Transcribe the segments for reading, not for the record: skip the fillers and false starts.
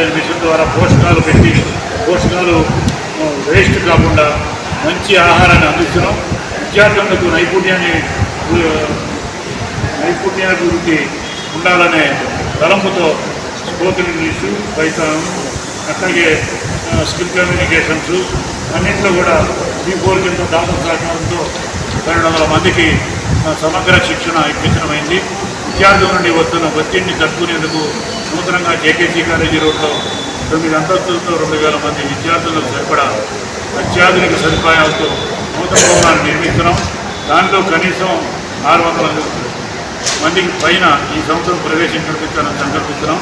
న్యూట్రిలైజర్ machine ద్వారా పోషకాలు పెట్టి పోషకాలు వేస్ట్ కాకుండా మంచి ఆహారాన్ని అందిస్తున్నాం. విద్యార్థులకు నైపుణ్యాభివృద్ధి ఉండాలనే తలంపుతో స్పోకెన్ ఇంగ్లీషు, పైథాన్, అట్లాగే స్కిల్ కమ్యూనికేషన్స్ అన్నింటిలో కూడా B4 కింద దాతల సహకారంతో 200 మందికి సమగ్ర శిక్షణ ఇప్పించడమైంది. విద్యార్థుల నుండి వస్తున్న ఒత్తిడిని తట్టుకునేందుకు నూతనంగా JKC కాలేజీ రోడ్లో 9 అంతస్తులతో 2000 మంది విద్యార్థులకు సరిపడా అత్యాధునిక సదుపాయాలతో నూతన భవనాన్ని నిర్మిస్తున్నాం. దానిలో కనీసం 600 మందికి పైన ఈ సంవత్సరం ప్రవేశం కల్పించాలని సంకల్పిస్తున్నాం.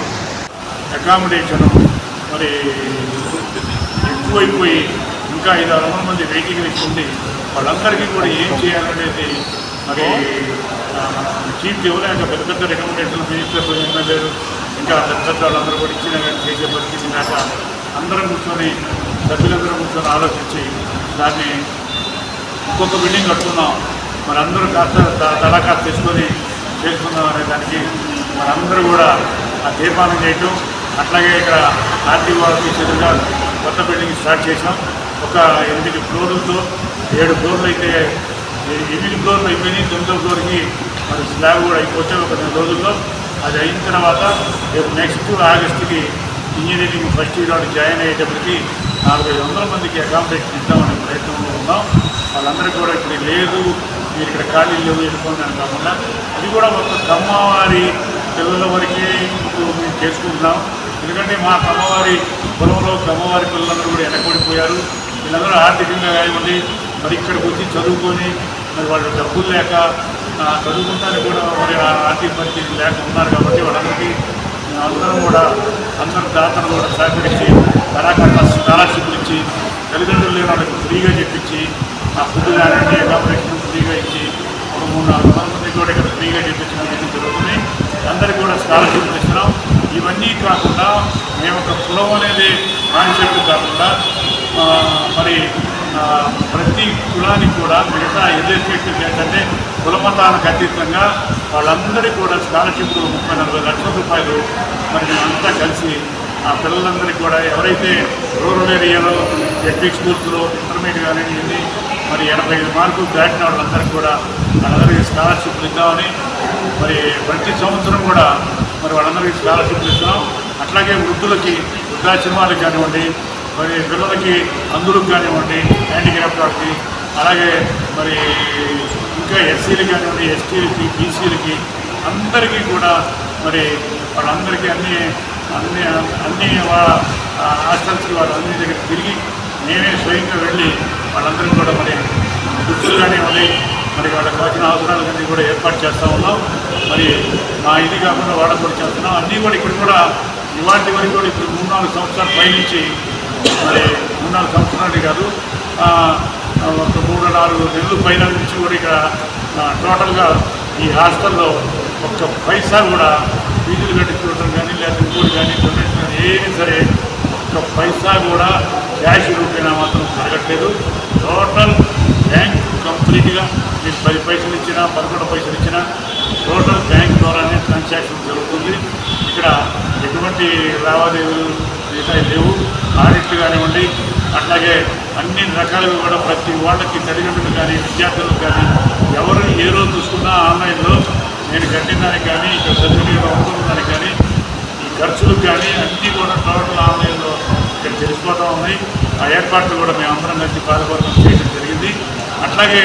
అకామిడేషన్ మరి ఎక్కువైపోయి ఇంకా 500 మంది వెయిటింగ్ లిస్ట్ ఉంది. వాళ్ళందరికీ కూడా ఏం చేయాలనేది మరి చీఫ్ ఎవరైనా పెద్ద పెద్ద రికమెండేషన్లు మినిస్టర్లు, ఎమ్మెల్యేలు ఇంకా పెద్ద వాళ్ళందరూ కూడా ఇచ్చిన చేసే పరిస్థితి లేక అందరం కూర్చొని సభ్యులందరూ కూర్చొని ఆలోచించి దాన్ని ఇంకొక బిల్డింగ్ కట్టుకున్నాం. మరి అందరూ కాస్త తలకాస్త తీసుకొని చేసుకుందాం అనే దానికి మరి అందరూ కూడా ఆ తీర్మానం చేయటం. అట్లాగే ఇక్కడ ఆర్టీఓ ఆఫీస్ ఎదురుగా కొత్త బిల్డింగ్ స్టార్ట్ చేసాం. ఒక 8 ఫ్లోర్లతో 7 ఫ్లోర్లు అయితే 8 ఫ్లోర్లు అయిపోయినాయి. 9వ ఫ్లోర్కి మరి స్లాబ్ కూడా అయిపోతే ఒక 2 రోజుల్లో అది అయిన తర్వాత రేపు నెక్స్ట్ ఆగస్టుకి ఇంజనీరింగ్ ఫస్ట్ ఇయర్ వాళ్ళు జాయిన్ అయ్యేటప్పటికి 400 మందికి అకామిడేషన్ ఇద్దామనే ప్రయత్నంలో ఉన్నాం. వాళ్ళందరికీ కూడా ఇప్పుడు లేదు, మీరు ఇక్కడ ఖాళీ లేవు వెళ్ళిపోండి అని కాకుండా ఇది కూడా ఒక కమ్మవారి పిల్లల వరకే ఇప్పుడు మేము చేసుకుంటున్నాం. ఎందుకంటే మా కమ్మవారి పొలంలో కమ్మవారి పిల్లలందరూ కూడా వెనకబడిపోయారు. వీళ్ళందరూ ఆర్థికంగా కానివ్వండి మరి ఇక్కడికి వచ్చి చదువుకొని మరి వాళ్ళు డబ్బులు లేక చదువుకుంటానికి కూడా మరి ఆర్థిక పరిస్థితి లేక ఉన్నారు. కాబట్టి వాళ్ళందరికీ అందరం కూడా అందరు దాతలు కూడా సహకరించి కళాకారుల స్కాలర్షిప్లు ఇచ్చి తల్లిదండ్రులు లేని వాళ్ళకి ఫ్రీగా చెప్పించి ఆ ఫుడ్ కానివ్వండి అకామిడేషన్ ఫ్రీగా ఇచ్చి ఒక 300-400 మందికి కూడా ఇక్కడ ఫ్రీగా చెప్పించడం జరుగుతుంది. అందరికీ కూడా స్కాలర్షిప్లు ఇస్తున్నాం. ఇవన్నీ కాకుండా మేము ఒక కులం అనేది కాన్సెప్ట్ కాకుండా మరి ప్రతి కులానికి కూడా మిగతా ఎడ్యుకేషన్ ఏంటంటే కులమతాలకు అతీతంగా వాళ్ళందరికీ కూడా స్కాలర్షిప్లు 30-40 లక్షల రూపాయలు మరి మేమంతా కలిసి ఆ పిల్లలందరికీ కూడా ఎవరైతే రూరల్ ఏరియాలో ఎడ్యుకేషన్ స్కూల్స్లో ఇంటర్మీడియట్ కానివ్వండి మరి 85 మార్కులు దాటిన వాళ్ళందరికీ కూడా వాళ్ళందరికీ స్కాలర్షిప్లు ఇద్దామని మరి ప్రతి సంవత్సరం కూడా మరి వాళ్ళందరికీ స్కాలర్షిప్లు ఇస్తున్నాం. అట్లాగే వృద్ధులకి వృద్ధాశ్రమాలకు కానివ్వండి మరి పిల్లలకి అందులకు కానివ్వండి హ్యాండిక్రాఫ్ట్ వాళ్ళకి అలాగే మరి ఇంకా ఎస్సీలకి కానివ్వండి ఎస్టీలకి బీసీలకి అందరికీ కూడా మరి వాళ్ళందరికీ అన్ని హాస్టల్స్కి వాళ్ళందరి దగ్గర తిరిగి మేమే స్వయంగా వెళ్ళి వాళ్ళందరికీ కూడా మరి దుస్తులు కానివ్వండి మరి వాళ్ళకి వచ్చిన అవసరాలన్నీ కూడా ఏర్పాటు చేస్తూ ఉన్నాం. మరి మా ఇది కాకుండా వాళ్ళకు కూడా చేస్తున్నాం. అన్నీ కూడా ఇక్కడ కూడా ఇవాటి వరకు కూడా ఇప్పుడు 3-4 సంవత్సరాల పైనుంచి మరి 3-4 సంవత్సరాలు కాదు ఒక 3-4 నెలల పైన నుంచి కూడా ఇక్కడ టోటల్గా ఈ హాస్టల్లో ఒక్క పైసా కూడా ఫీజులు కట్టించుకోవడం కానీ లేదా ఇంకోటి కానీ డొనేషన్ కానీ ఏది సరే ఒక్క పైసా కూడా క్యాష్ రూపేనా మాత్రం జరగట్లేదు. టోటల్ బ్యాంక్ కంప్లీట్గా మీకు 10 పైసలు ఇచ్చినా 11 పైసలు ఇచ్చినా టోటల్ బ్యాంక్ ద్వారానే ట్రాన్సాక్షన్ జరుగుతుంది. ఇక్కడ ఎటువంటి లావాదేవీలు మిగతా లేవు. ఆడిట్లు కానివ్వండి అట్లాగే అన్ని రకాలుగా కూడా ప్రతి వాళ్ళకి తల్లిదండ్రులు కానీ విద్యార్థులకు కానీ ఎవరు ఏ రోజు చూసుకున్నా ఆన్లైన్లో నేను కట్టిన దానికి కానీ ఇక్కడ సర్టిఫికేట్ అవుతున్న దానికి కానీ ఈ ఖర్చులకు కానీ అన్నీ కూడా టోటల్ ఆన్లైన్లో ఇక్కడ తెలిసిపోతూ ఉన్నాయి. ఆ ఏర్పాట్లు కూడా మేమందరం కలిసి పాదపూర్వకం చేయడం జరిగింది. అట్లాగే